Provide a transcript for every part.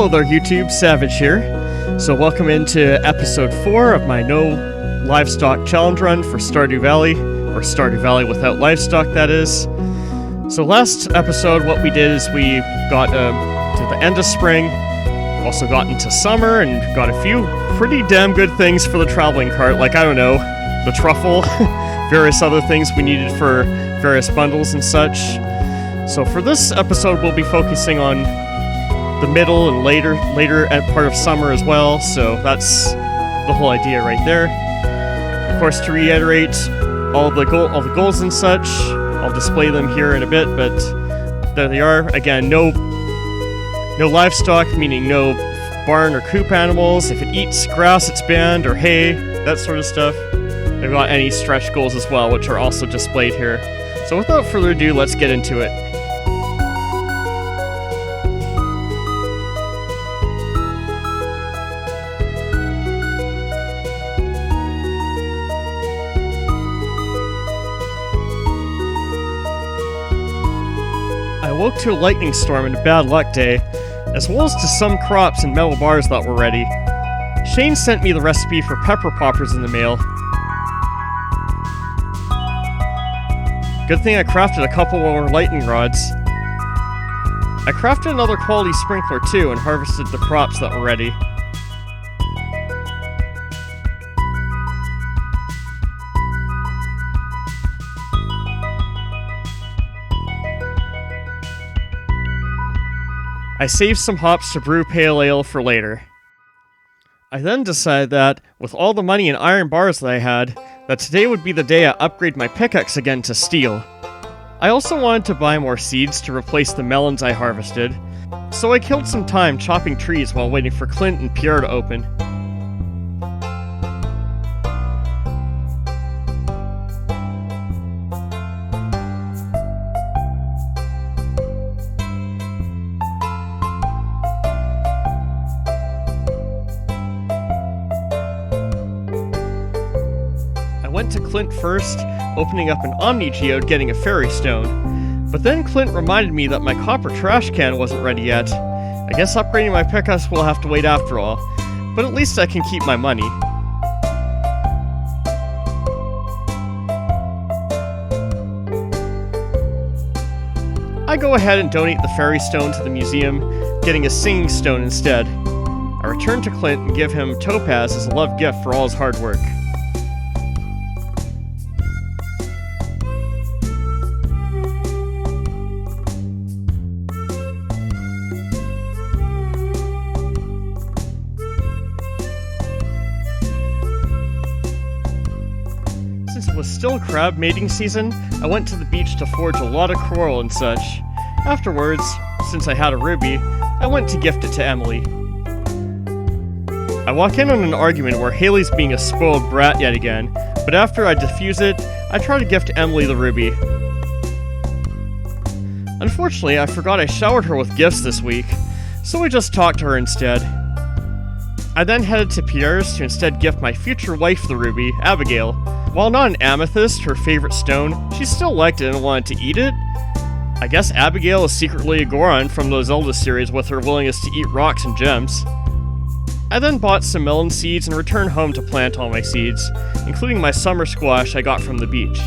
Hello there YouTube, Savage here. So welcome into episode 4 of my no livestock challenge run for Stardew Valley, or Stardew Valley without livestock, that is. So last episode what we did is we got to the end of spring, also got into summer, and got a few pretty damn good things for the traveling cart, like, I don't know, the truffle, various other things we needed for various bundles and such. So for this episode we'll be focusing on the middle and later part of summer as well, so that's the whole idea right there. Of course, to reiterate, all the goals and such, I'll display them here in a bit, but there they are. Again, no livestock, meaning no barn or coop animals. If it eats grass, it's banned, or hay, that sort of stuff. They've got any stretch goals as well, which are also displayed here. So without further ado, let's get into it. I woke to a lightning storm and a bad luck day, as well as to some crops and metal bars that were ready. Shane sent me the recipe for pepper poppers in the mail. Good thing I crafted a couple more lightning rods. I crafted another quality sprinkler too and harvested the crops that were ready. I saved some hops to brew pale ale for later. I then decided that, with all the money and iron bars that I had, that today would be the day I upgrade my pickaxe again to steel. I also wanted to buy more seeds to replace the melons I harvested, so I killed some time chopping trees while waiting for Clint and Pierre to open. To Clint first, opening up an Omni Geode, getting a fairy stone. But then Clint reminded me that my copper trash can wasn't ready yet. I guess upgrading my pickaxe will have to wait after all, but at least I can keep my money. I go ahead and donate the fairy stone to the museum, getting a singing stone instead. I return to Clint and give him topaz as a love gift for all his hard work. Since it was still crab mating season, I went to the beach to forge a lot of coral and such. Afterwards, since I had a ruby, I went to gift it to Emily. I walk in on an argument where Haley's being a spoiled brat yet again, but after I defuse it, I try to gift Emily the ruby. Unfortunately, I forgot I showered her with gifts this week, so I just talked to her instead. I then headed to Pierre's to instead gift my future wife the ruby, Abigail. While not an amethyst, her favorite stone, she still liked it and wanted to eat it. I guess Abigail is secretly a Goron from the Zelda series with her willingness to eat rocks and gems. I then bought some melon seeds and returned home to plant all my seeds, including my summer squash I got from the beach.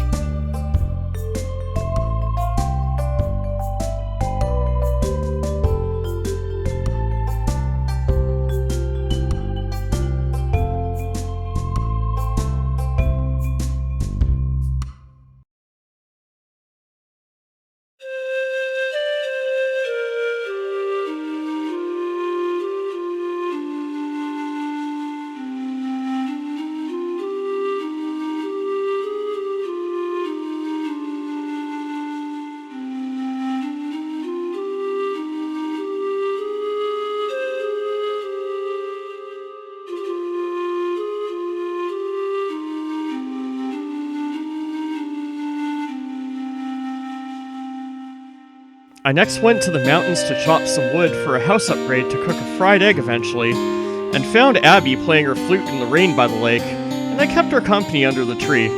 I next went to the mountains to chop some wood for a house upgrade to cook a fried egg eventually, and found Abby playing her flute in the rain by the lake, and I kept her company under the tree.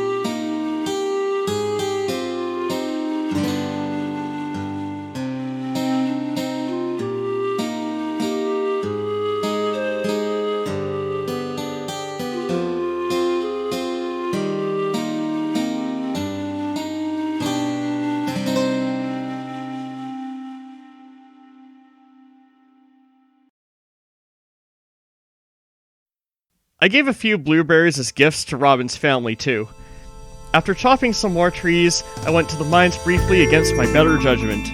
I gave a few blueberries as gifts to Robin's family too. After chopping some more trees, I went to the mines briefly against my better judgment.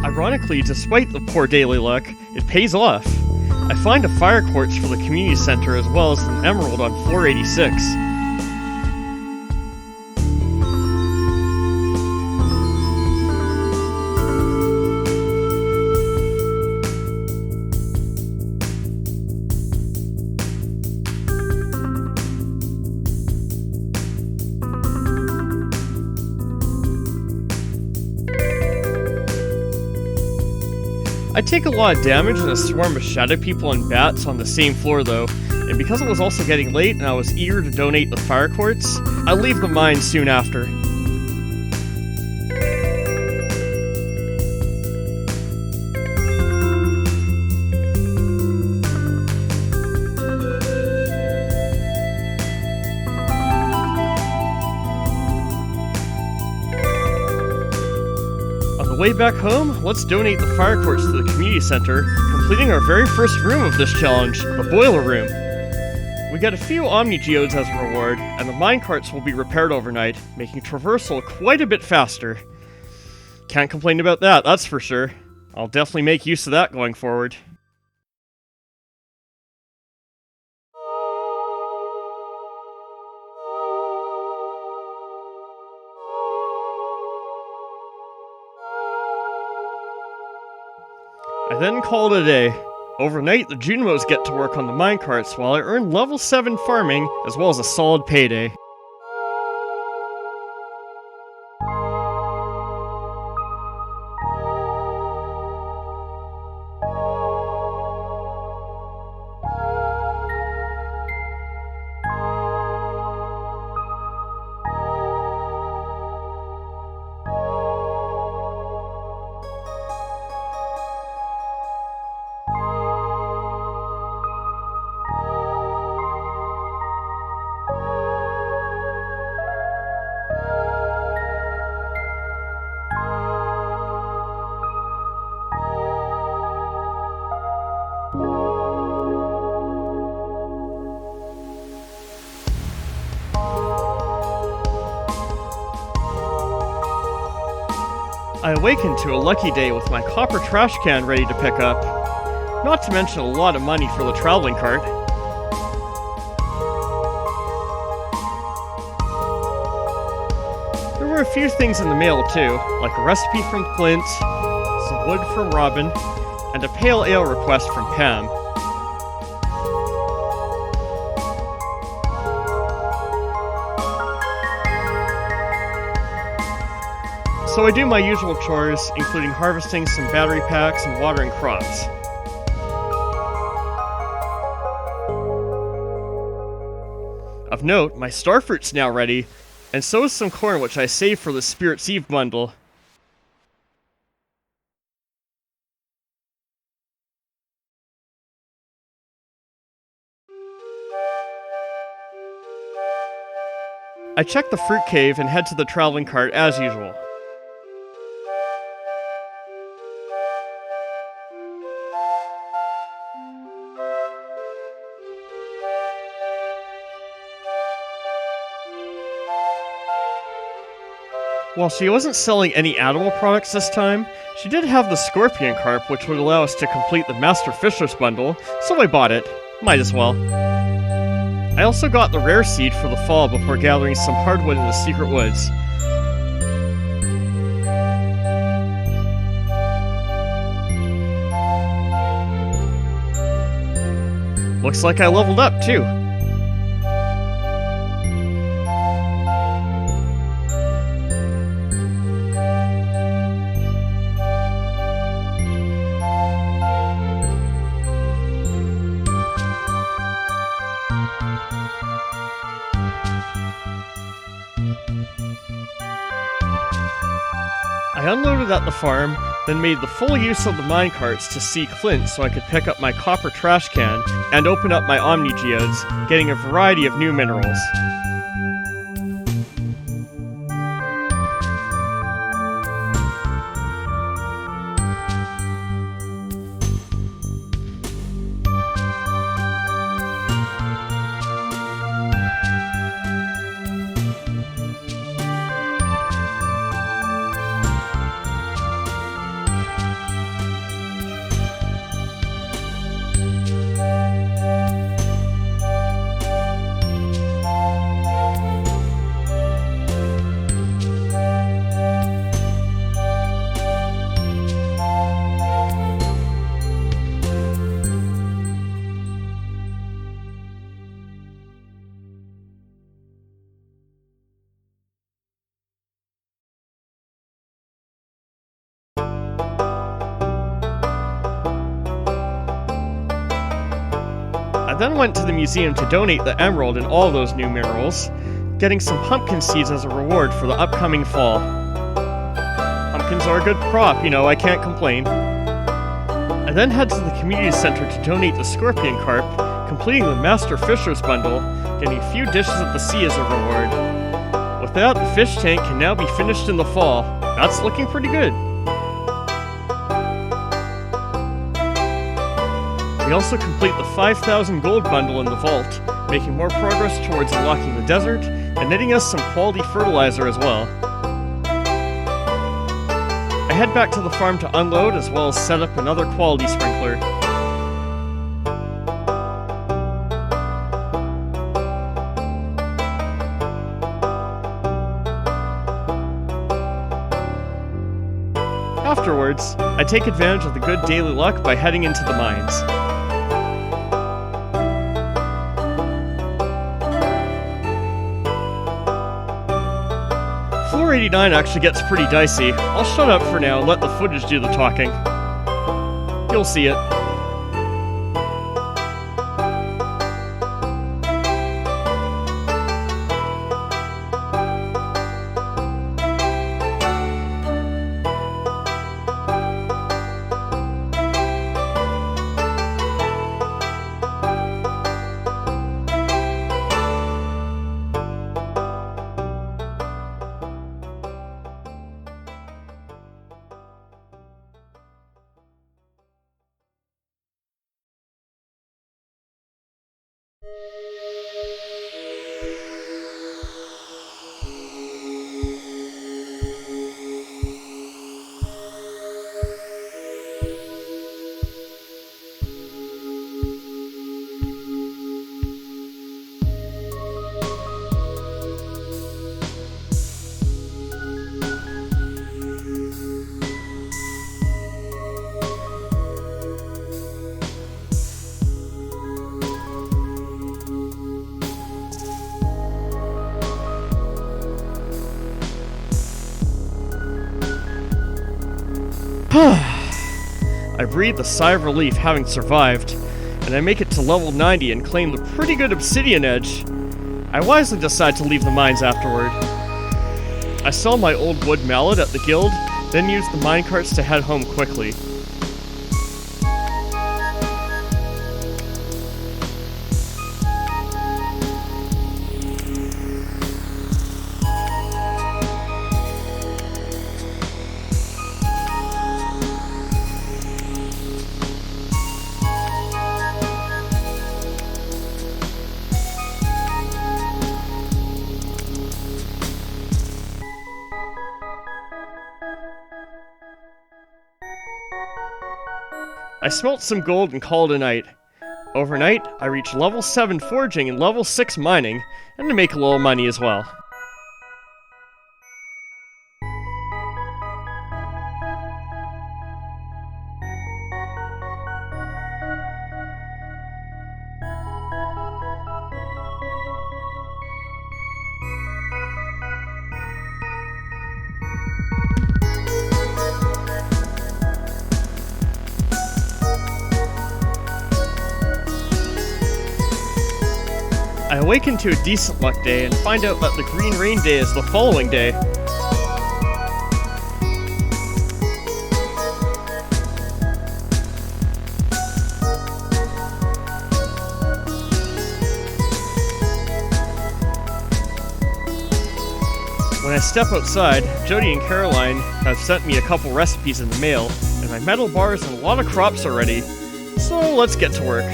Ironically, despite the poor daily luck, it pays off. I find a fire quartz for the community center as well as an emerald on floor 86. I take a lot of damage in a swarm of shadow people and bats on the same floor though, and because it was also getting late and I was eager to donate the fire quartz, I leave the mine soon after. Way back home, let's donate the fire quartz to the community center, completing our very first room of this challenge, the boiler room. We get a few Omni Geodes as a reward, and the minecarts will be repaired overnight, making traversal quite a bit faster. Can't complain about that, that's for sure. I'll definitely make use of that going forward. I then called it a day. Overnight, the Junimos get to work on the minecarts while I earn level 7 farming as well as a solid payday. I awakened to a lucky day with my copper trash can ready to pick up. Not to mention a lot of money for the traveling cart. There were a few things in the mail too, like a recipe from Clint, some wood from Robin, and a pale ale request from Pam. So I do my usual chores, including harvesting some battery packs and watering crops. Of note, my starfruit's now ready, and so is some corn which I saved for the Spirit's Eve bundle. I check the fruit cave and head to the traveling cart as usual. While she wasn't selling any animal products this time, she did have the scorpion carp which would allow us to complete the Master Fisher's bundle, so I bought it. Might as well. I also got the rare seed for the fall before gathering some hardwood in the secret woods. Looks like I leveled up too. I unloaded at the farm, then made the full use of the minecarts to see Clint so I could pick up my copper trash can and open up my Omni Geodes, getting a variety of new minerals. I then went to the museum to donate the emerald and all those new minerals, getting some pumpkin seeds as a reward for the upcoming fall. Pumpkins are a good crop, you know, I can't complain. I then head to the community center to donate the scorpion carp, completing the Master Fisher's bundle, getting a few dishes of the sea as a reward. With that, the fish tank can now be finished in the fall. That's looking pretty good. We also complete the 5,000 gold bundle in the vault, making more progress towards unlocking the desert, and netting us some quality fertilizer as well. I head back to the farm to unload as well as set up another quality sprinkler. Afterwards, I take advantage of the good daily luck by heading into the mines. Floor 89 actually gets pretty dicey. I'll shut up for now and let the footage do the talking. You'll see it. I breathe a sigh of relief having survived, and I make it to level 90 and claim the pretty good obsidian edge. I wisely decide to leave the mines afterward. I sell my old wood mallet at the guild, then use the minecarts to head home quickly. I smelt some gold and called a night. Overnight, I reach level 7 forging and level 6 mining, and to make a little money as well. I awaken to a decent luck day and find out that the green rain day is the following day. I step outside, Jody and Caroline have sent me a couple recipes in the mail, and my metal bars and a lot of crops are ready, so let's get to work.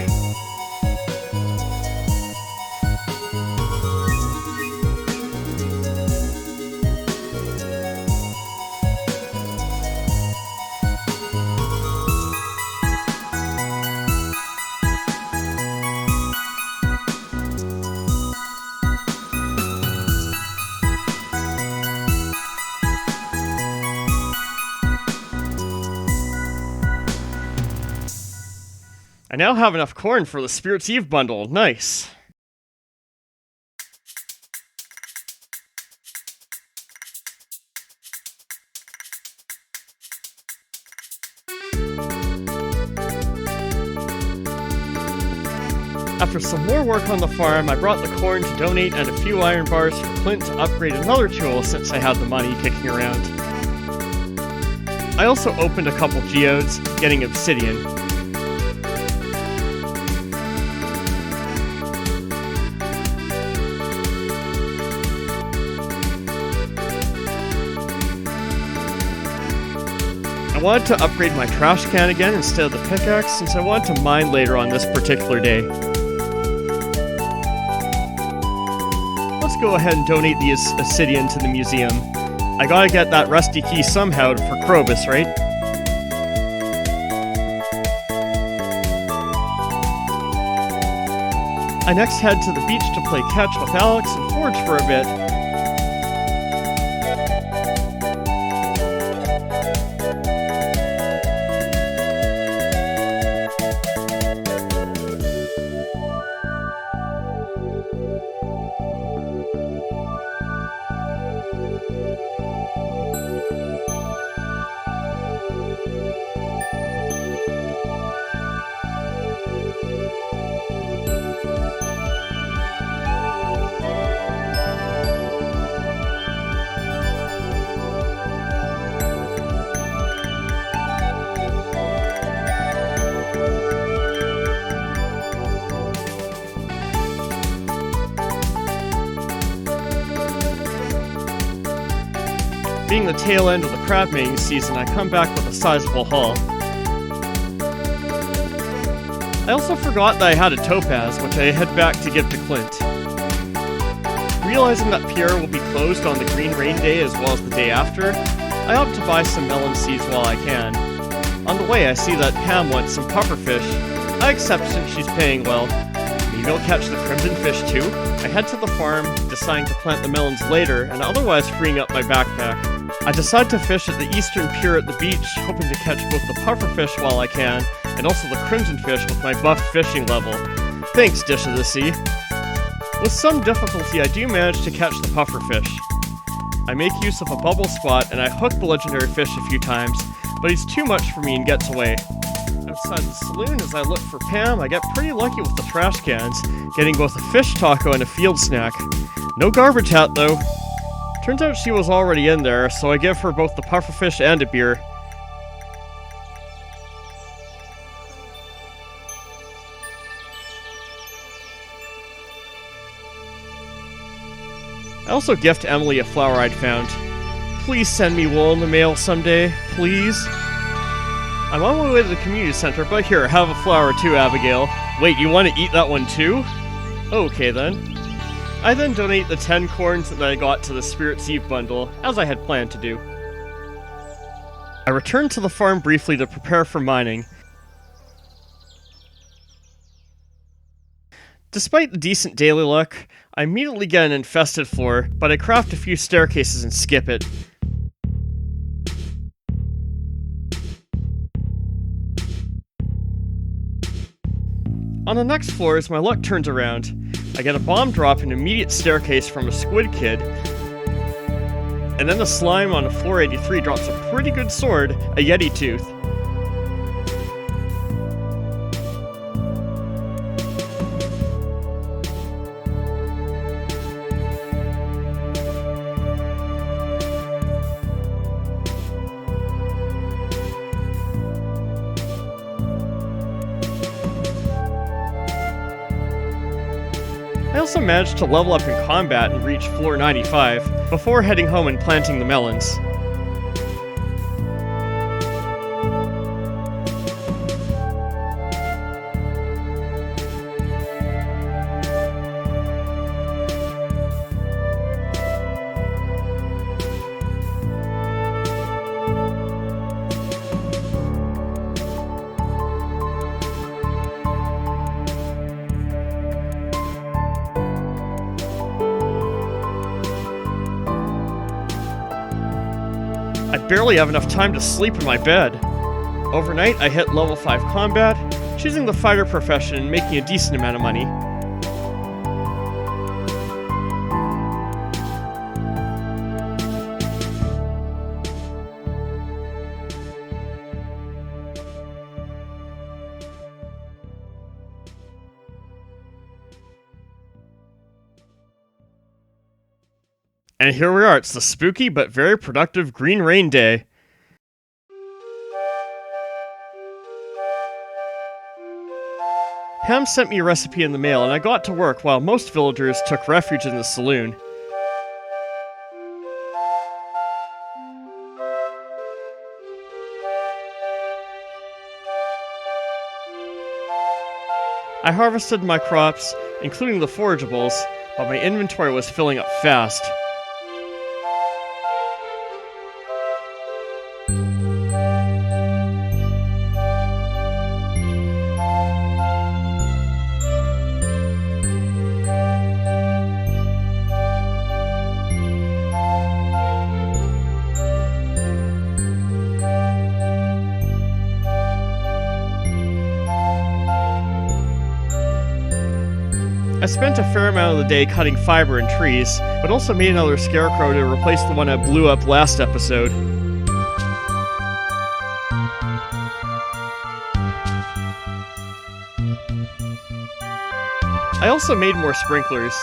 I now have enough corn for the Spirit's Eve bundle. Nice. After some more work on the farm, I brought the corn to donate and a few iron bars for Clint to upgrade another tool since I had the money kicking around. I also opened a couple geodes, getting obsidian. I wanted to upgrade my trash can again instead of the pickaxe since I wanted to mine later on this particular day. Let's go ahead and donate the obsidian to the museum. I gotta get that rusty key somehow for Krobus, right? I next head to the beach to play catch with Alex and forage for a bit. Being the tail end of the crab mating season, I come back with a sizable haul. I also forgot that I had a topaz, which I head back to give to Clint. Realizing that Pierre will be closed on the Green Rain Day as well as the day after, I opt to buy some melon seeds while I can. On the way, I see that Pam wants some pufferfish. I accept since she's paying well. Maybe I'll catch the crimson fish too. I head to the farm, deciding to plant the melons later and otherwise freeing up my backpack. I decide to fish at the eastern pier at the beach, hoping to catch both the pufferfish while I can, and also the crimson fish with my buff fishing level. Thanks, Dish of the Sea. With some difficulty, I do manage to catch the pufferfish. I make use of a bubble spot and I hook the legendary fish a few times, but he's too much for me and gets away. Outside the saloon, as I look for Pam, I get pretty lucky with the trash cans, getting both a fish taco and a field snack. No garbage hat, though. Turns out she was already in there, so I give her both the pufferfish and a beer. I also gift Emily a flower I'd found. Please send me wool in the mail someday, please. I'm on my way to the community center, but here, have a flower too, Abigail. Wait, you want to eat that one too? Okay then. I then donate the 10 corns that I got to the Spirit's Eve bundle, as I had planned to do. I return to the farm briefly to prepare for mining. Despite the decent daily luck, I immediately get an infested floor, but I craft a few staircases and skip it. On the next floors, my luck turns around. I get a bomb drop and immediate staircase from a squid kid, and then the slime on floor 83 drops a pretty good sword, a Yeti tooth. I also managed to level up in combat and reach floor 95 before heading home and planting the melons. I barely have enough time to sleep in my bed. Overnight, I hit level 5 combat, choosing the fighter profession and making a decent amount of money. And here we are, it's the spooky but very productive Green Rain Day. Pam sent me a recipe in the mail and I got to work while most villagers took refuge in the saloon. I harvested my crops, including the forageables, but my inventory was filling up fast. I spent a fair amount of the day cutting fiber and trees, but also made another scarecrow to replace the one I blew up last episode. I also made more sprinklers.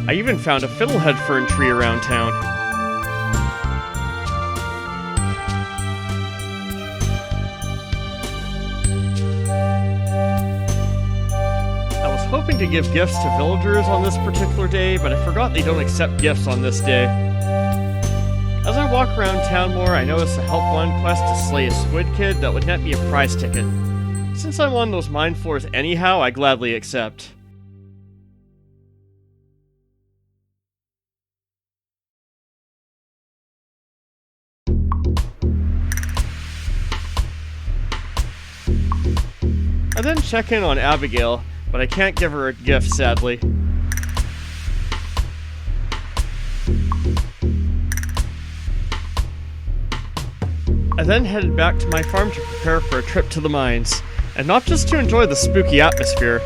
I even found a fiddlehead fern tree around town. I was hoping to give gifts to villagers on this particular day, but I forgot they don't accept gifts on this day. As I walk around town more, I notice a Help 1 quest to slay a squid kid that would net me a prize ticket. Since I'm on those mine floors anyhow, I gladly accept. I then check in on Abigail, but I can't give her a gift, sadly. I then headed back to my farm to prepare for a trip to the mines, and not just to enjoy the spooky atmosphere.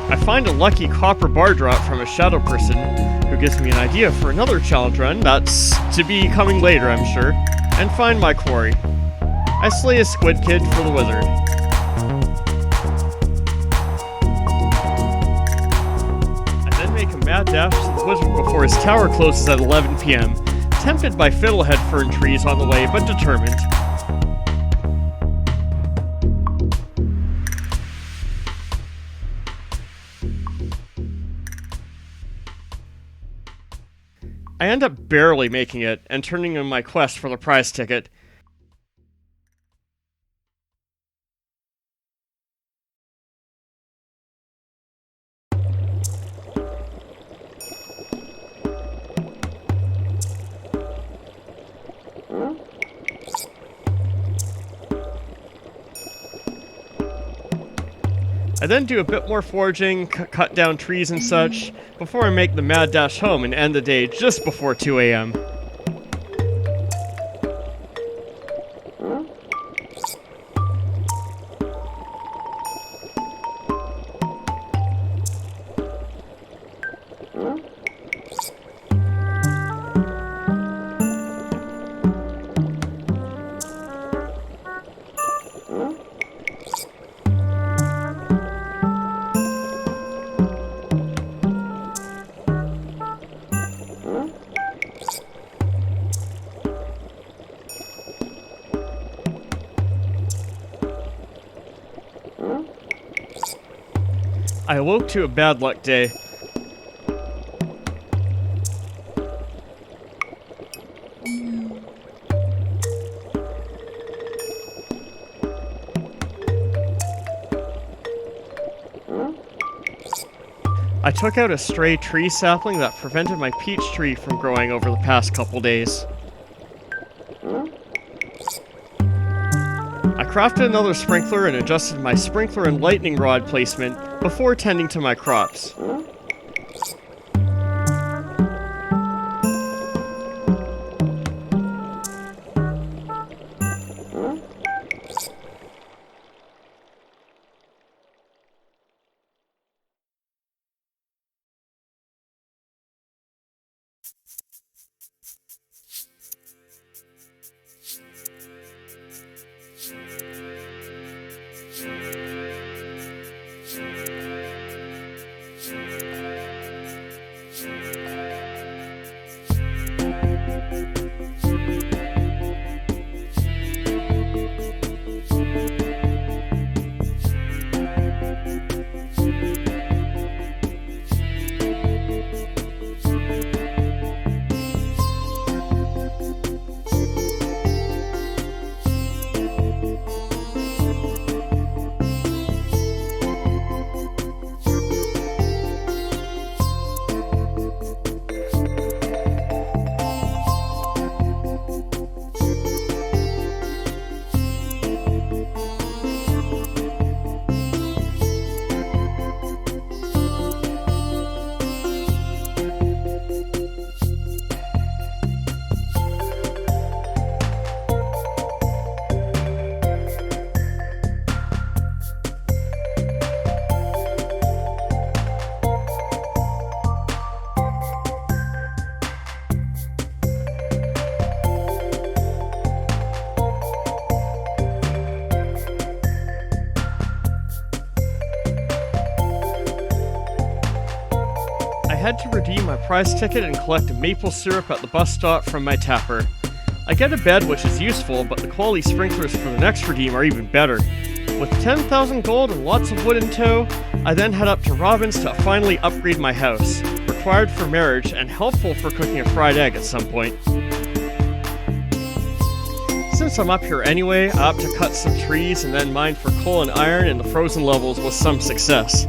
I find a lucky copper bar drop from a shadow person, who gives me an idea for another challenge run that's to be coming later, I'm sure, and find my quarry. I slay a squid kid for the wizard. I then make a mad dash to the wizard before his tower closes at 11 PM, tempted by fiddlehead fern trees on the way, but determined. I end up barely making it and turning in my quest for the prize ticket. I then do a bit more foraging, cut down trees and such, before I make the mad dash home and end the day just before 2 a.m. I awoke to a bad luck day. I took out a stray tree sapling that prevented my peach tree from growing over the past couple days. I crafted another sprinkler and adjusted my sprinkler and lightning rod placement before tending to my crops. I had to redeem my prize ticket and collect maple syrup at the bus stop from my tapper. I get a bed which is useful, but the quality sprinklers for the next redeem are even better. With 10,000 gold and lots of wood in tow, I then head up to Robin's to finally upgrade my house, required for marriage and helpful for cooking a fried egg at some point. Since I'm up here anyway, I opt to cut some trees and then mine for coal and iron in the frozen levels with some success.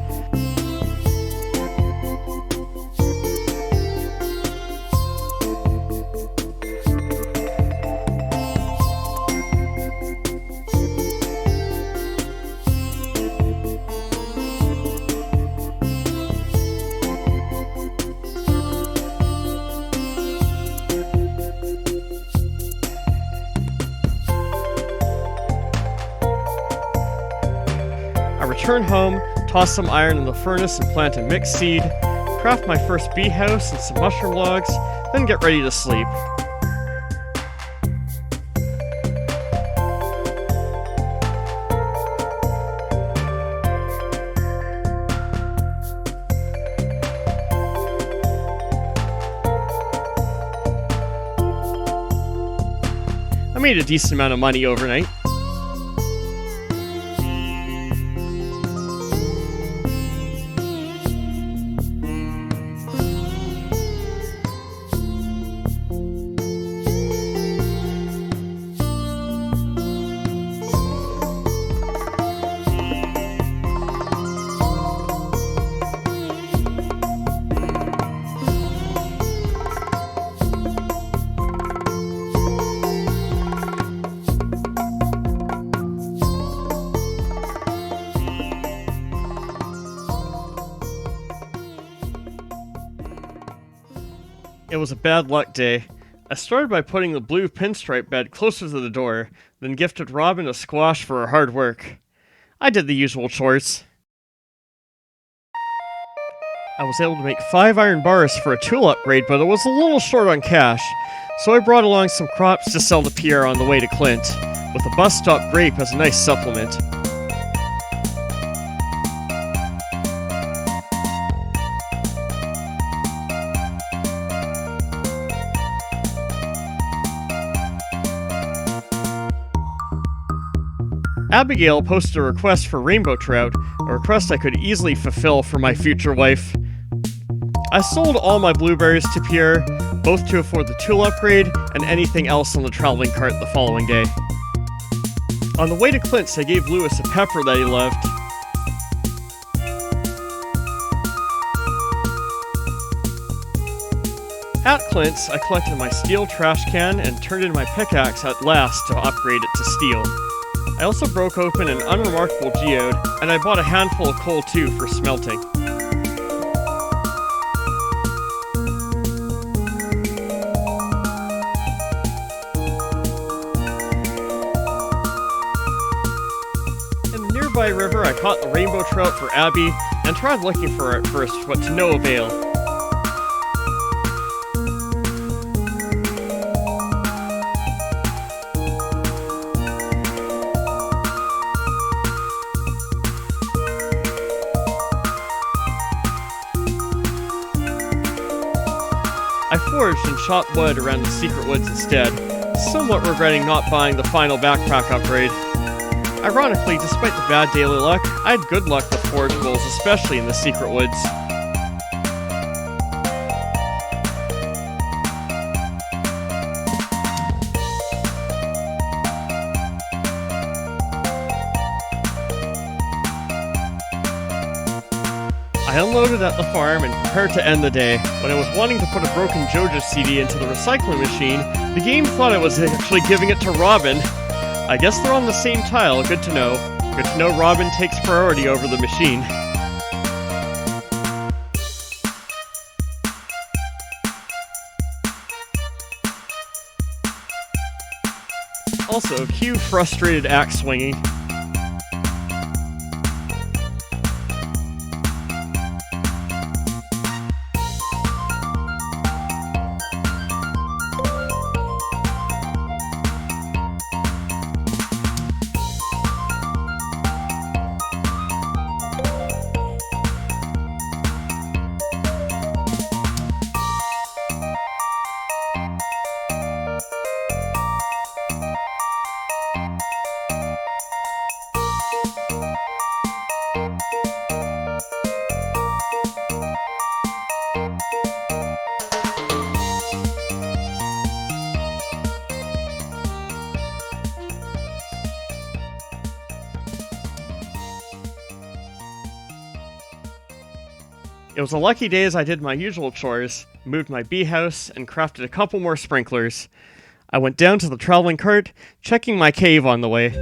Return home, toss some iron in the furnace and plant a mixed seed, craft my first bee house and some mushroom logs, then get ready to sleep. I made a decent amount of money overnight. It was a bad luck day. I started by putting the blue pinstripe bed closer to the door, then gifted Robin a squash for her hard work. I did the usual chores. I was able to make 5 iron bars for a tool upgrade, but I was a little short on cash, so I brought along some crops to sell to Pierre on the way to Clint, with a bus stop grape as a nice supplement. Abigail posted a request for rainbow trout, a request I could easily fulfill for my future wife. I sold all my blueberries to Pierre, both to afford the tool upgrade and anything else on the traveling cart the following day. On the way to Clint's, I gave Lewis a pepper that he loved. At Clint's, I collected my steel trash can and turned in my pickaxe at last to upgrade it to steel. I also broke open an unremarkable geode, and I bought a handful of coal too for smelting. In the nearby river, I caught the rainbow trout for Abby, and tried looking for it first, but to no avail. I foraged and chopped wood around the secret woods instead, somewhat regretting not buying the final backpack upgrade. Ironically, despite the bad daily luck, I had good luck with forageables, especially in the secret woods. I unloaded at the farm and prepared to end the day. When I was wanting to put a broken JoJo CD into the recycling machine, the game thought I was actually giving it to Robin. I guess they're on the same tile, good to know. Good to know Robin takes priority over the machine. Also, cue frustrated axe swinging. It was a lucky day as I did my usual chores, moved my bee house, and crafted a couple more sprinklers. I went down to the traveling cart, checking my cave on the way.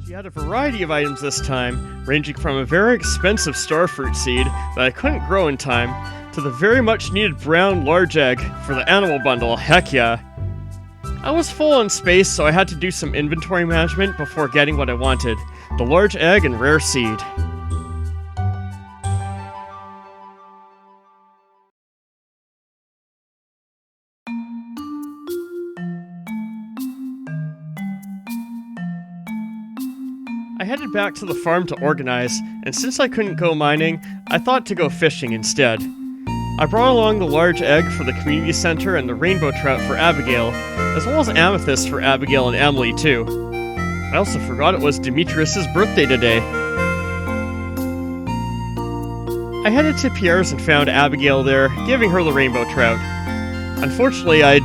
She had a variety of items this time, ranging from a very expensive starfruit seed that I couldn't grow in time, to the very much needed brown large egg for the animal bundle, heck yeah. I was full on space, so I had to do some inventory management before getting what I wanted, the large egg and rare seed. I headed back to the farm to organize, and since I couldn't go mining, I thought to go fishing instead. I brought along the large egg for the community center and the rainbow trout for Abigail, as well as amethyst for Abigail and Emily too. I also forgot it was Demetrius's birthday today. I headed to Pierre's and found Abigail there, giving her the rainbow trout. Unfortunately, I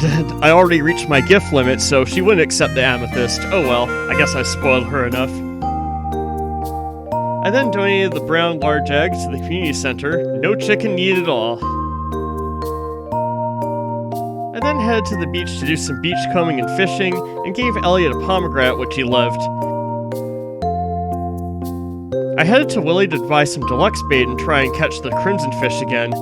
already reached my gift limit, so she wouldn't accept the amethyst. Oh well, I guess I spoiled her enough. I then donated the brown large egg to the community center. No chicken needed at all. I then headed to the beach to do some beachcombing and fishing, and gave Elliot a pomegranate which he loved. I headed to Willie to buy some deluxe bait and try and catch the crimson fish again.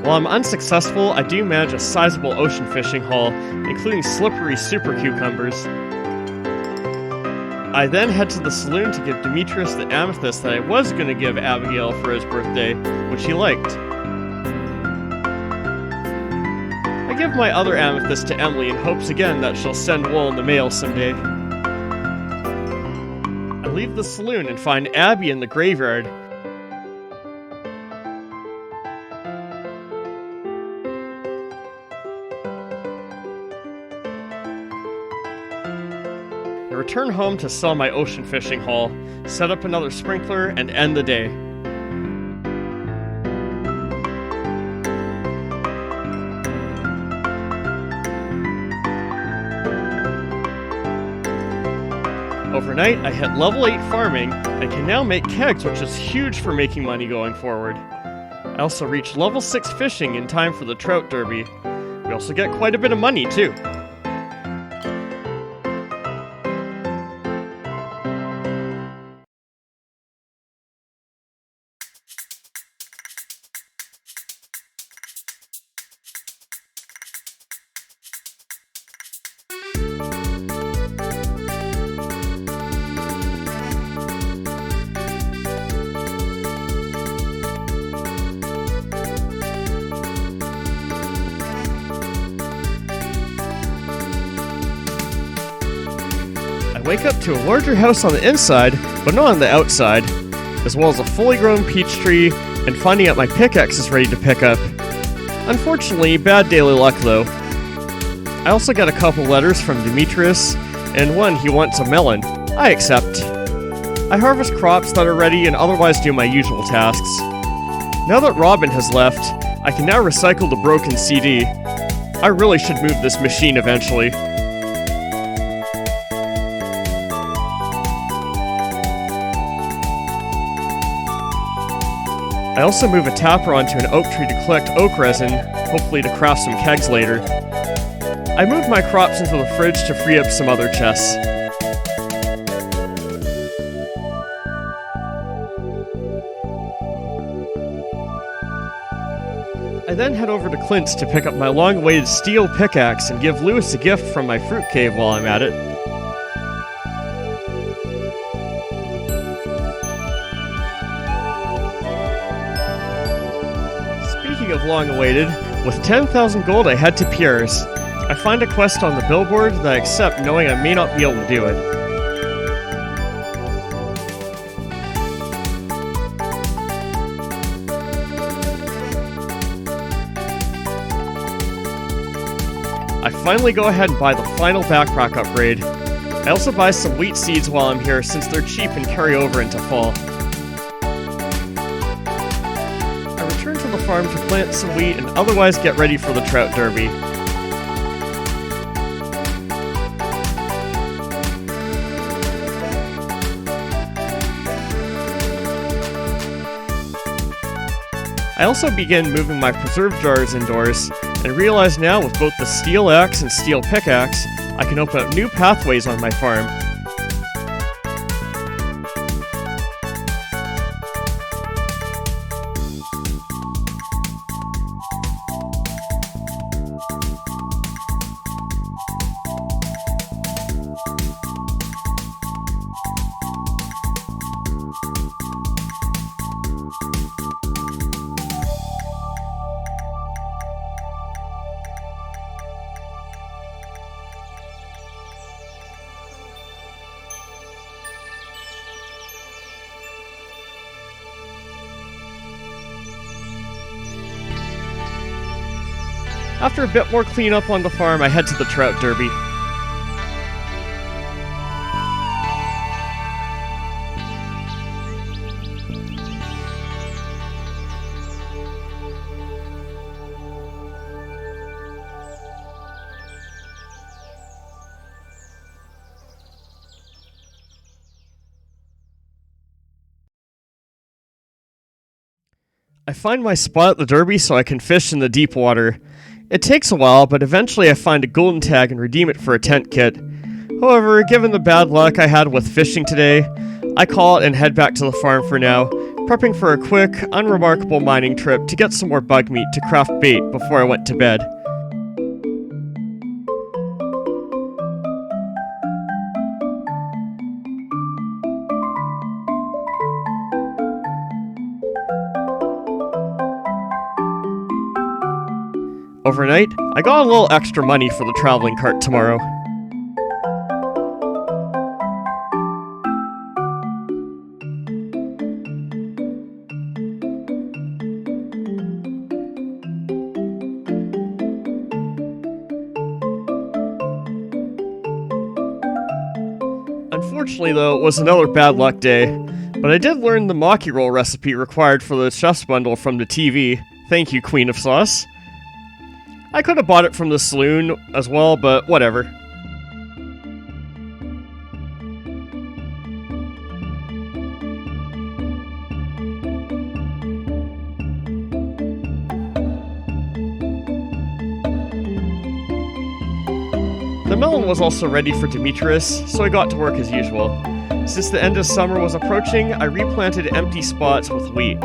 While I'm unsuccessful, I do manage a sizable ocean fishing haul, including slippery super cucumbers. I then head to the saloon to give Demetrius the amethyst that I was going to give Abigail for his birthday, which he liked. I give my other amethyst to Emily in hopes again that she'll send wool in the mail someday. I leave the saloon and find Abby in the graveyard. I return home to sell my ocean fishing haul, set up another sprinkler, and end the day. Overnight, I hit level 8 farming, and can now make kegs, which is huge for making money going forward. I also reached level 6 fishing in time for the trout derby. We also get quite a bit of money, too. I wake up to a larger house on the inside, but not on the outside, as well as a fully grown peach tree, and finding out my pickaxe is ready to pick up. Unfortunately, bad daily luck though. I also got a couple letters from Demetrius, and one he wants a melon. I accept. I harvest crops that are ready and otherwise do my usual tasks. Now that Robin has left, I can now recycle the broken CD. I really should move this machine eventually. I also move a tapper onto an oak tree to collect oak resin, hopefully to craft some kegs later. I move my crops into the fridge to free up some other chests. I then head over to Clint's to pick up my long-awaited steel pickaxe and give Lewis a gift from my fruit cave while I'm at it. Speaking of long-awaited, with 10,000 gold I head to Pierre's. I find a quest on the billboard that I accept knowing I may not be able to do it. I finally go ahead and buy the final backpack upgrade. I also buy some wheat seeds while I'm here since they're cheap and carry over into fall. To the farm to plant some wheat and otherwise get ready for the trout derby. I also begin moving my preserve jars indoors, and realize now with both the steel axe and steel pickaxe, I can open up new pathways on my farm. After a bit more cleanup on the farm, I head to the trout derby. I find my spot at the derby so I can fish in the deep water. It takes a while, but eventually I find a golden tag and redeem it for a tent kit. However, given the bad luck I had with fishing today, I call it and head back to the farm for now, prepping for a quick, unremarkable mining trip to get some more bug meat to craft bait before I went to bed. Overnight, I got a little extra money for the traveling cart tomorrow. Unfortunately though, it was another bad luck day, but I did learn the maki roll recipe required for the chef's bundle from the TV. Thank you, Queen of Sauce. I could have bought it from the saloon as well, but whatever. The melon was also ready for Demetrius, so I got to work as usual. Since the end of summer was approaching, I replanted empty spots with wheat.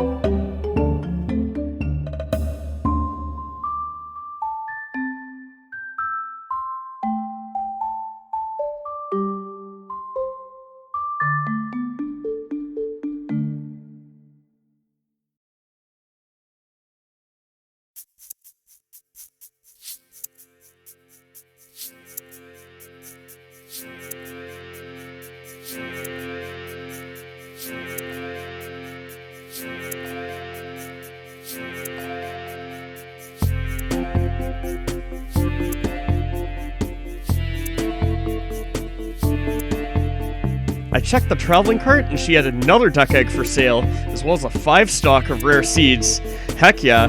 I checked the traveling cart and she had another duck egg for sale, as well as a 5 stock of rare seeds. Heck yeah.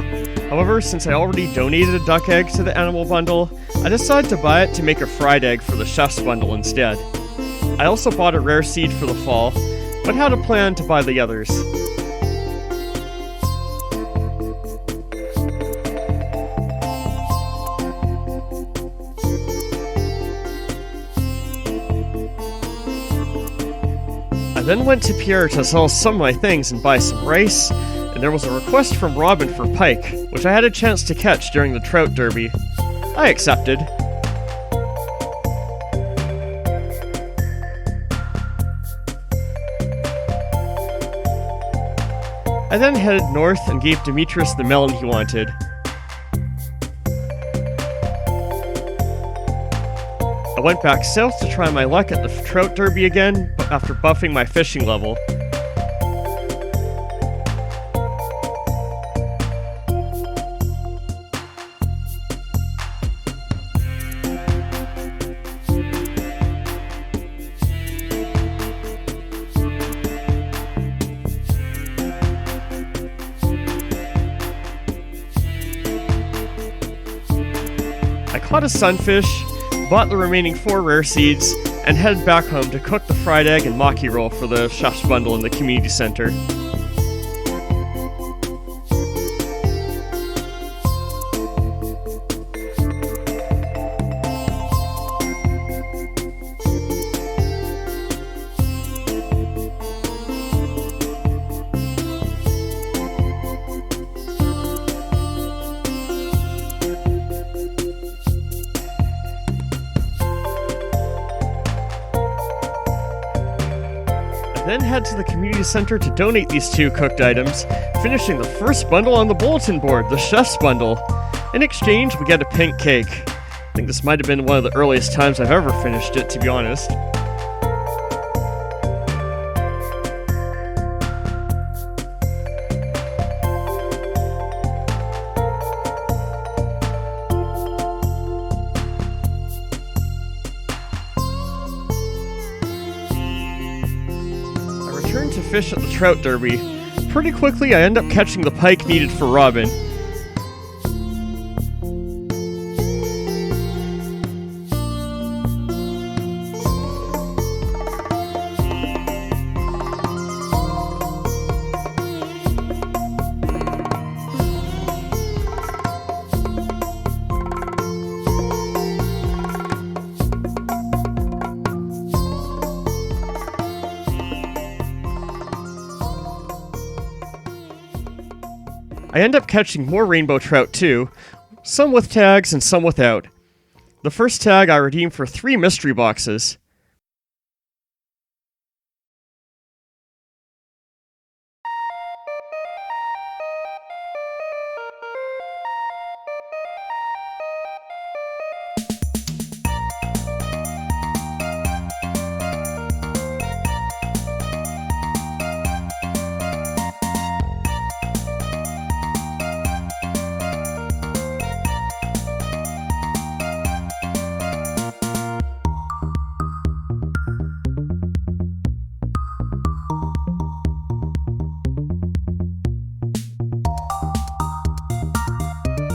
However, since I already donated a duck egg to the animal bundle, I decided to buy it to make a fried egg for the chef's bundle instead. I also bought a rare seed for the fall, but had a plan to buy the others. I then went to Pierre to sell some of my things and buy some rice, and there was a request from Robin for pike, which I had a chance to catch during the trout derby. I accepted. I then headed north and gave Demetrius the melon he wanted. I went back south to try my luck at the trout derby again, after buffing my fishing level. I caught a sunfish, bought the remaining 4 rare seeds, and headed back home to cook the fried egg and maki roll for the chef's bundle in the community center. then head to the community center to donate these 2 cooked items, finishing the first bundle on the bulletin board, the chef's bundle. In exchange, we get a pink cake. I think this might have been one of the earliest times I've ever finished it, to be honest. To fish at the trout derby. Pretty quickly I end up catching the pike needed for Robin. I end up catching more rainbow trout too, some with tags and some without. The first tag I redeemed for 3 mystery boxes.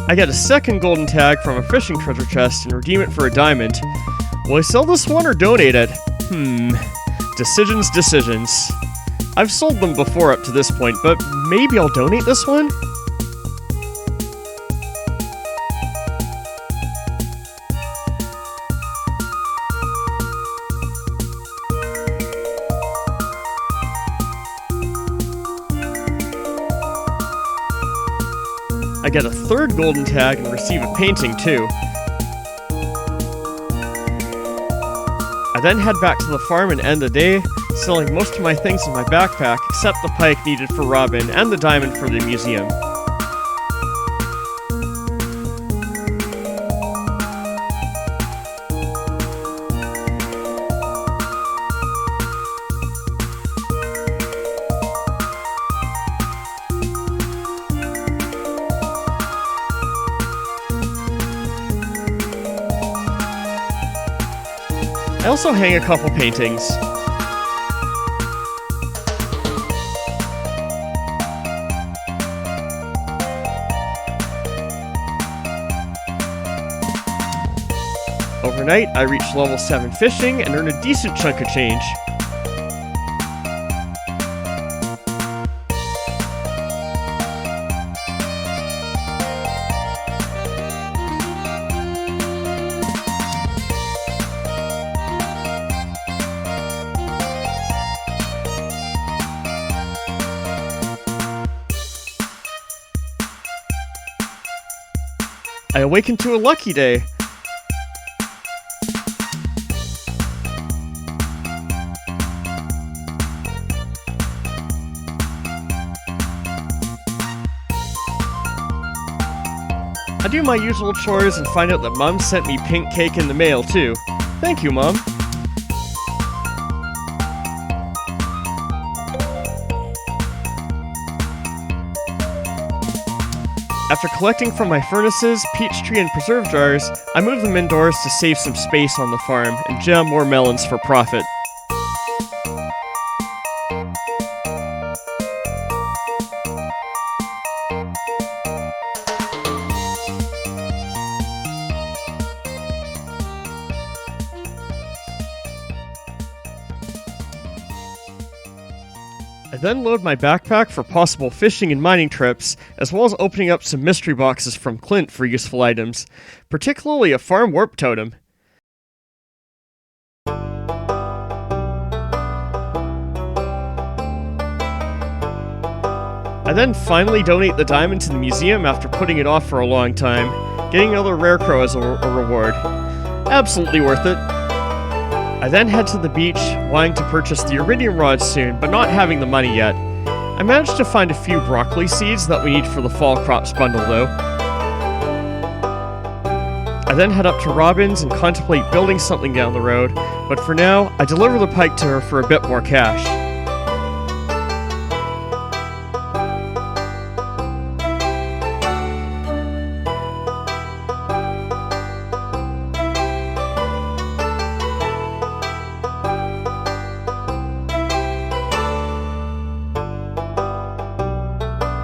I get a second golden tag from a fishing treasure chest and redeem it for a diamond. Will I sell this one or donate it? Decisions. I've sold them before up to this point, but maybe I'll donate this one? I get a third golden tag and receive a painting too. I then head back to the farm and end the day, selling most of my things in my backpack except the pike needed for Robin and the diamond for the museum. I also hang a couple paintings. Overnight, I reach level 7 fishing and earn a decent chunk of change. I awaken to a lucky day. I do my usual chores and find out that Mom sent me pink cake in the mail too. Thank you, Mom. After collecting from my furnaces, peach tree, and preserve jars, I move them indoors to save some space on the farm and jam more melons for profit. I then load my backpack for possible fishing and mining trips, as well as opening up some mystery boxes from Clint for useful items, particularly a farm warp totem. I then finally donate the diamond to the museum after putting it off for a long time, getting another rare crow as a reward. Absolutely worth it. I then head to the beach, wanting to purchase the iridium rod soon, but not having the money yet. I managed to find a few broccoli seeds that we need for the fall crops bundle though. I then head up to Robin's and contemplate building something down the road, but for now, I deliver the pike to her for a bit more cash.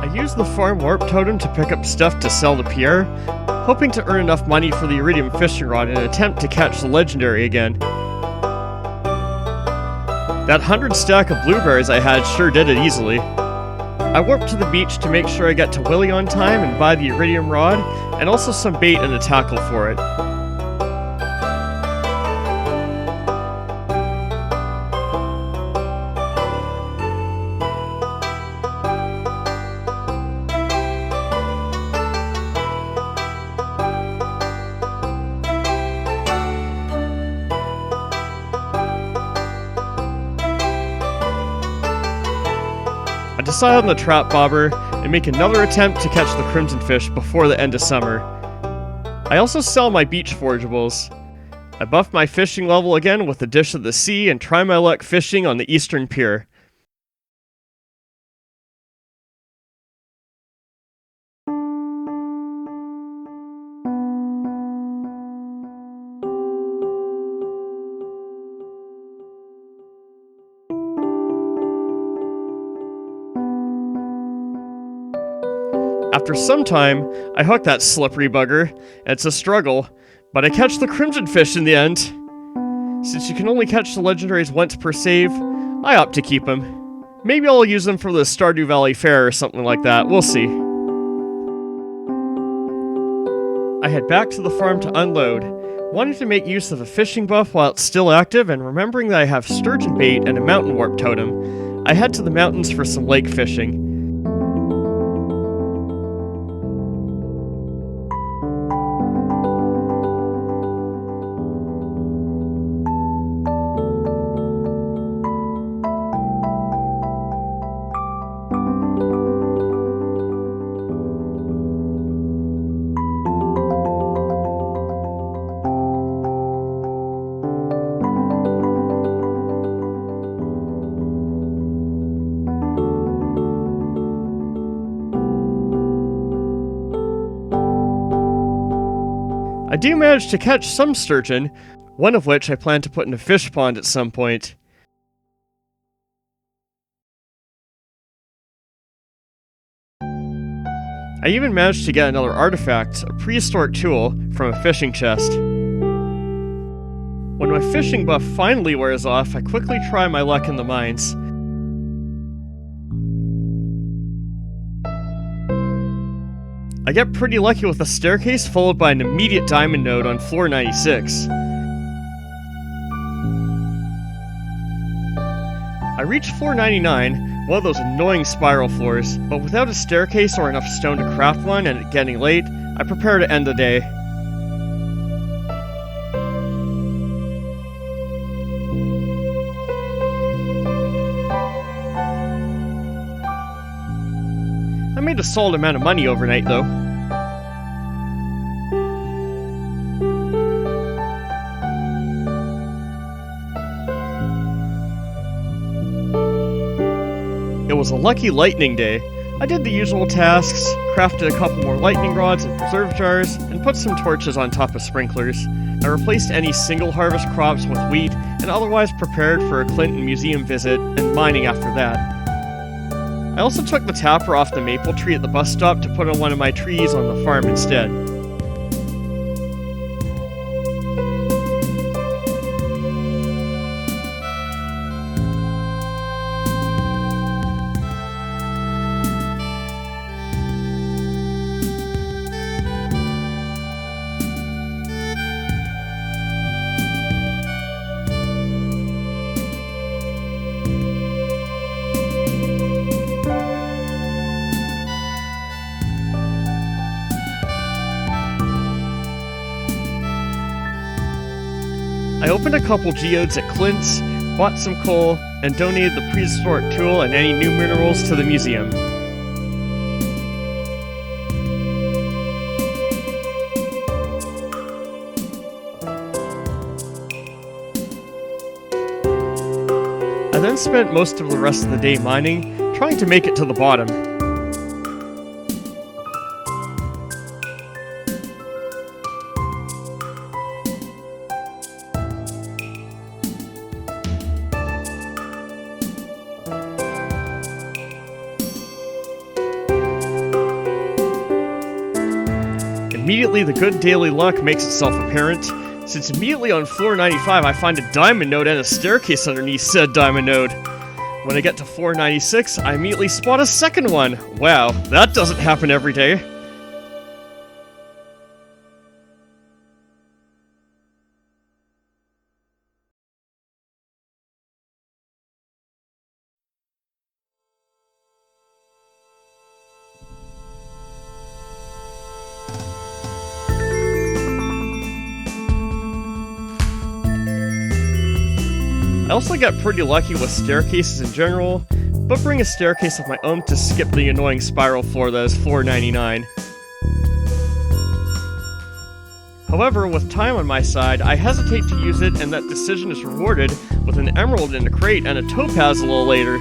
I use the farm warp totem to pick up stuff to sell to Pierre, hoping to earn enough money for the iridium fishing rod in an attempt to catch the legendary again. That 100 stack of blueberries I had sure did it easily. I warp to the beach to make sure I get to Willie on time and buy the iridium rod, and also some bait and a tackle for it. I decide on the trap bobber and make another attempt to catch the crimson fish before the end of summer. I also sell my beach forageables. I buff my fishing level again with a dish of the sea and try my luck fishing on the eastern pier. After some time, I hook that slippery bugger, and it's a struggle, but I catch the crimson fish in the end. Since you can only catch the legendaries once per save, I opt to keep them. Maybe I'll use them for the Stardew Valley Fair or something like that, we'll see. I head back to the farm to unload, wanting to make use of a fishing buff while it's still active, and remembering that I have sturgeon bait and a mountain warp totem, I head to the mountains for some lake fishing. I do manage to catch some sturgeon, one of which I plan to put in a fish pond at some point. I even managed to get another artifact, a prehistoric tool, from a fishing chest. When my fishing buff finally wears off, I quickly try my luck in the mines. I get pretty lucky with a staircase followed by an immediate diamond node on floor 96. I reach floor 99, one of those annoying spiral floors, but without a staircase or enough stone to craft one and it getting late, I prepare to end the day. I made a solid amount of money overnight, though. It was a lucky lightning day. I did the usual tasks, crafted a couple more lightning rods and preserve jars, and put some torches on top of sprinklers. I replaced any single harvest crops with wheat, and otherwise prepared for a Clinton Museum visit and mining after that. I also took the tapper off the maple tree at the bus stop to put on one of my trees on the farm instead. I opened a couple geodes at Clint's, bought some coal, and donated the prehistoric tool and any new minerals to the museum. I then spent most of the rest of the day mining, trying to make it to the bottom. Immediately, the good daily luck makes itself apparent, since immediately on floor 95 I find a diamond node and a staircase underneath said diamond node. When I get to floor 96, I immediately spot a second one. Wow, that doesn't happen every day. I also get pretty lucky with staircases in general, but bring a staircase of my own to skip the annoying spiral floor that is floor 99. However, with time on my side, I hesitate to use it, and that decision is rewarded with an emerald in a crate and a topaz a little later.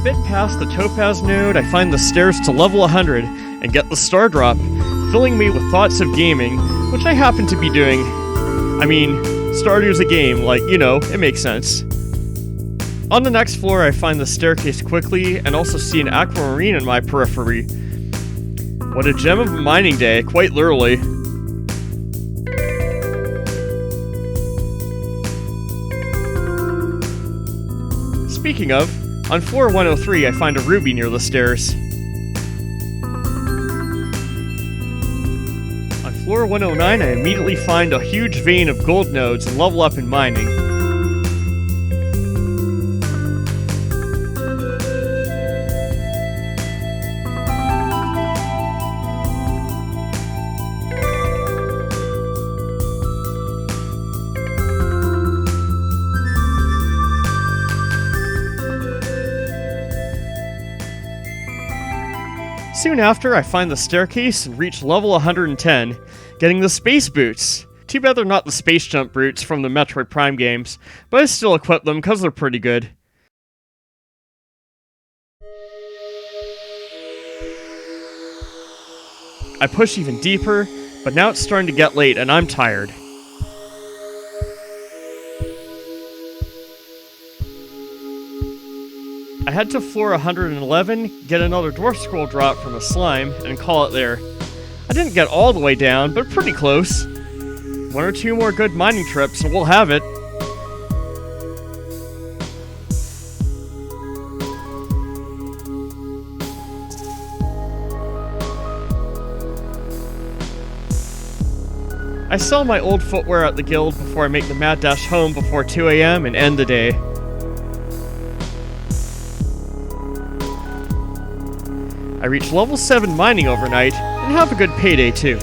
Bit past the topaz node, I find the stairs to level 100 and get the star drop, filling me with thoughts of gaming, which I happen to be doing. I mean, Stardew's a game, like, you know, it makes sense. On the next floor, I find the staircase quickly and also see an aquamarine in my periphery. What a gem of a mining day, quite literally. Speaking of, on floor 103, I find a ruby near the stairs. On floor 109, I immediately find a huge vein of gold nodes and level up in mining. Soon after, I find the staircase and reach level 110, getting the space boots. Too bad they're not the space jump boots from the Metroid Prime games, but I still equip them because they're pretty good. I push even deeper, but now it's starting to get late and I'm tired. I head to floor 111, get another dwarf scroll drop from a slime, and call it there. I didn't get all the way down, but pretty close. 1 or 2 more good mining trips and we'll have it. I sell my old footwear at the guild before I make the mad dash home before 2 AM and end the day. I reach level 7 mining overnight, and have a good payday too.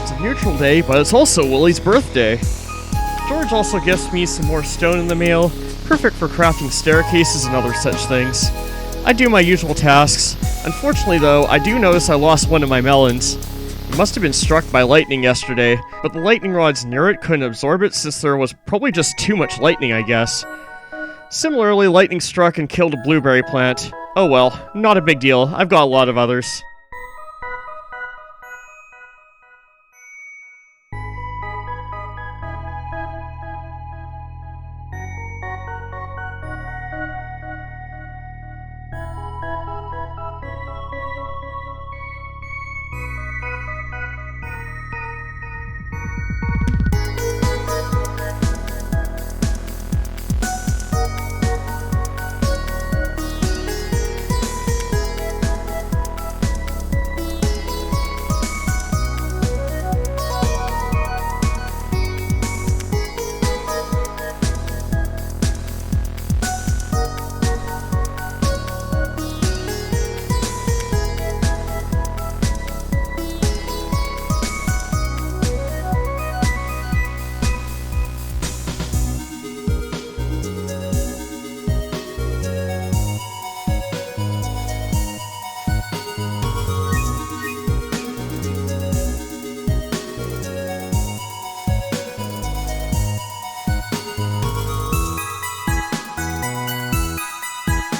It's a neutral day, but it's also Willie's birthday. George also gifts me some more stone in the mail, perfect for crafting staircases and other such things. I do my usual tasks. Unfortunately though, I do notice I lost one of my melons. It must have been struck by lightning yesterday, but the lightning rods near it couldn't absorb it since there was probably just too much lightning, I guess. Similarly, lightning struck and killed a blueberry plant. Oh well, not a big deal, I've got a lot of others.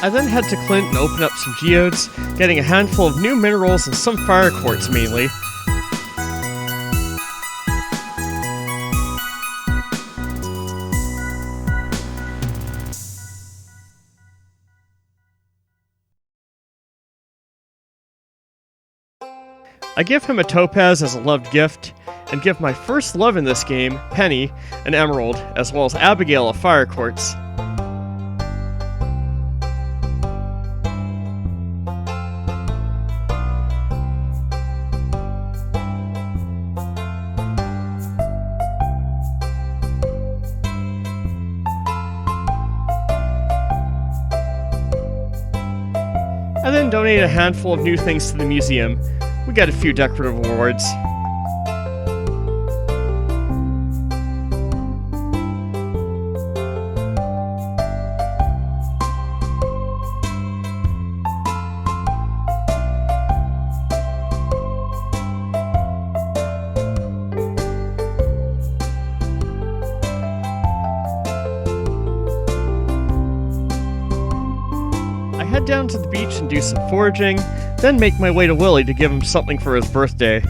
I then head to Clint and open up some geodes, getting a handful of new minerals and some fire quartz mainly. I give him a topaz as a loved gift, and give my first love in this game, Penny, an emerald, as well as Abigail a fire quartz. I then donate a handful of new things to the museum. We got a few decorative awards. I head down to the beach and do some foraging, then make my way to Willie to give him something for his birthday.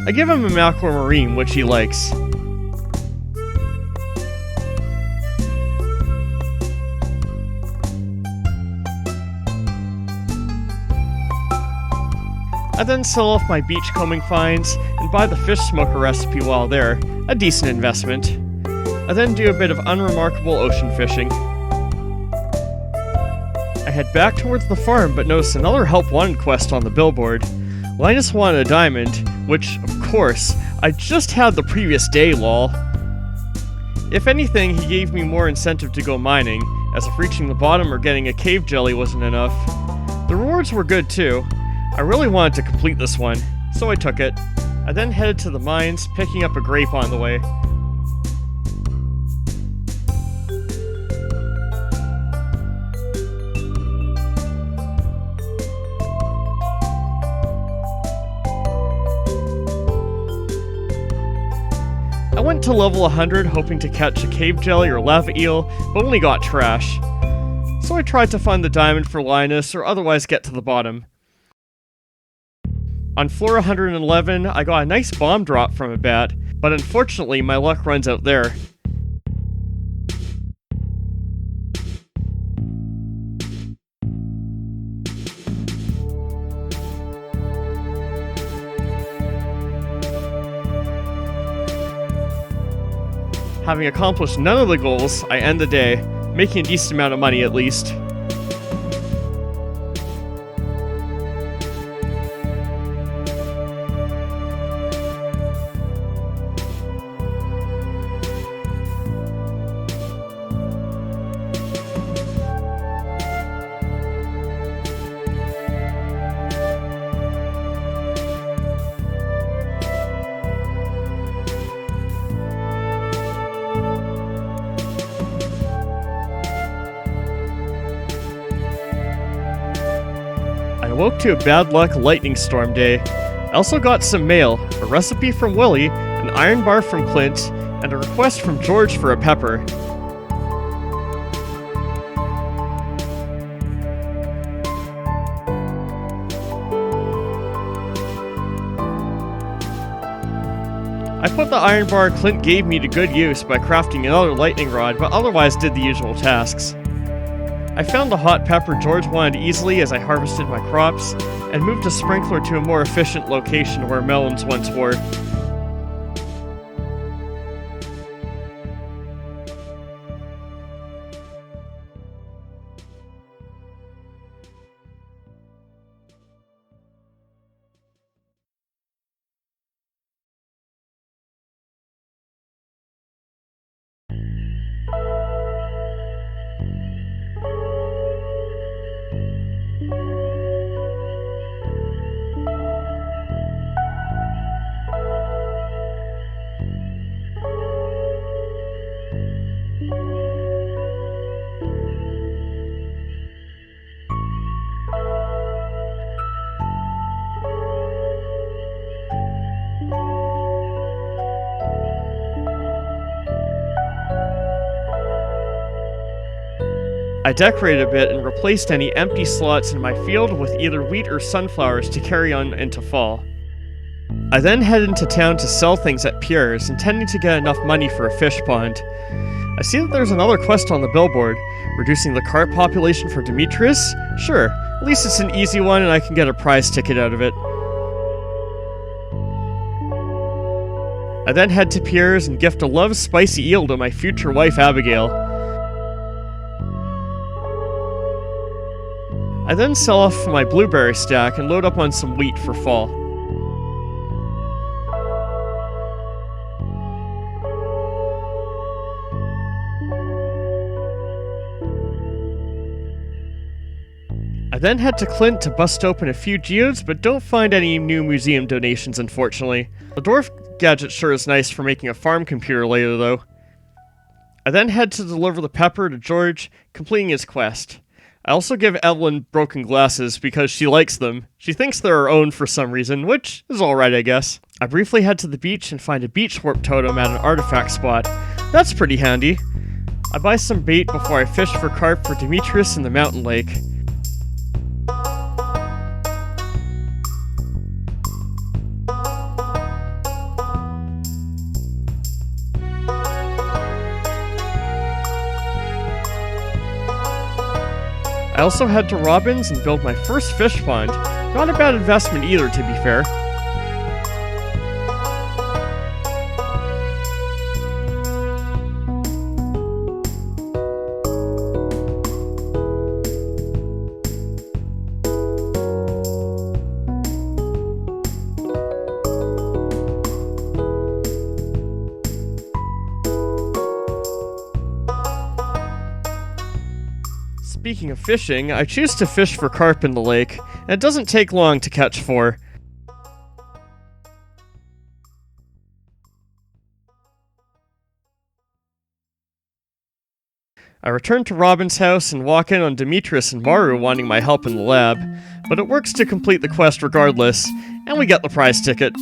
I give him a aquamarine, which he likes. I then sell off my beachcombing finds and buy the fish smoker recipe while there, a decent investment. I then do a bit of unremarkable ocean fishing. I head back towards the farm but notice another help wanted quest on the billboard. Linus wanted a diamond, which, of course, I just had the previous day, lol. If anything, he gave me more incentive to go mining, as if reaching the bottom or getting a cave jelly wasn't enough. The rewards were good too. I really wanted to complete this one, so I took it. I then headed to the mines, picking up a grape on the way. I went to level 100 hoping to catch a cave jelly or lava eel, but only got trash. So I tried to find the diamond for Linus or otherwise get to the bottom. On floor 111, I got a nice bomb drop from a bat, but unfortunately my luck runs out there. Having accomplished none of the goals, I end the day, making a decent amount of money at least. I woke to a bad luck lightning storm day. I also got some mail, a recipe from Willie, an iron bar from Clint, and a request from George for a pepper. I put the iron bar Clint gave me to good use by crafting another lightning rod, but otherwise did the usual tasks. I found the hot pepper George wanted easily as I harvested my crops, and moved a sprinkler to a more efficient location where melons once were. I decorated a bit and replaced any empty slots in my field with either wheat or sunflowers to carry on into fall. I then headed into town to sell things at Pierre's, intending to get enough money for a fish pond. I see that there's another quest on the billboard, reducing the carp population for Demetrius? Sure, at least it's an easy one and I can get a prize ticket out of it. I then head to Pierre's and gift a love spicy eel to my future wife Abigail. I then sell off my blueberry stack and load up on some wheat for fall. I then head to Clint to bust open a few geodes, but don't find any new museum donations, unfortunately. The dwarf gadget sure is nice for making a farm computer later, though. I then head to deliver the pepper to George, completing his quest. I also give Evelyn broken glasses because she likes them. She thinks they're her own for some reason, which is alright, I guess. I briefly head to the beach and find a beach warp totem at an artifact spot. That's pretty handy. I buy some bait before I fish for carp for Demetrius in the mountain lake. I also head to Robin's and build my first fish pond. Not a bad investment either, to be fair. Speaking of fishing, I choose to fish for carp in the lake, and it doesn't take long to catch 4. I return to Robin's house and walk in on Demetrius and Maru wanting my help in the lab, but it works to complete the quest regardless, and we get the prize ticket.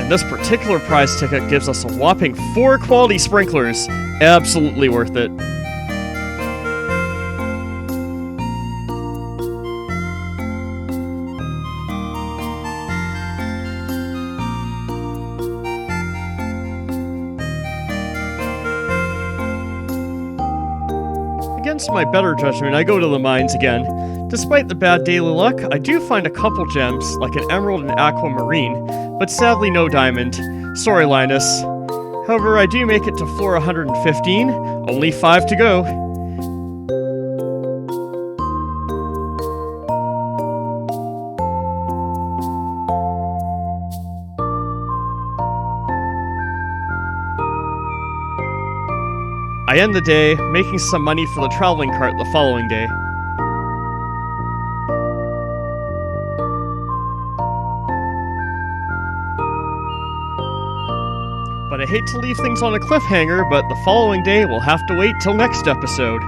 This particular prize ticket gives us a whopping 4 quality sprinklers. Absolutely worth it. Against my better judgment, I go to the mines again. Despite the bad daily luck, I do find a couple gems, like an emerald and aquamarine, but sadly no diamond. Sorry, Linus. However, I do make it to floor 115, only 5 to go. I end the day, making some money for the traveling cart the following day. But I hate to leave things on a cliffhanger, but the following day will have to wait till next episode.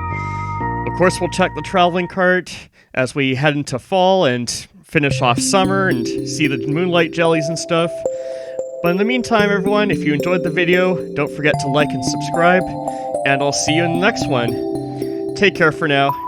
Of course, we'll check the traveling cart as we head into fall and finish off summer and see the moonlight jellies and stuff. But in the meantime, everyone, if you enjoyed the video, don't forget to like and subscribe, and I'll see you in the next one. Take care for now.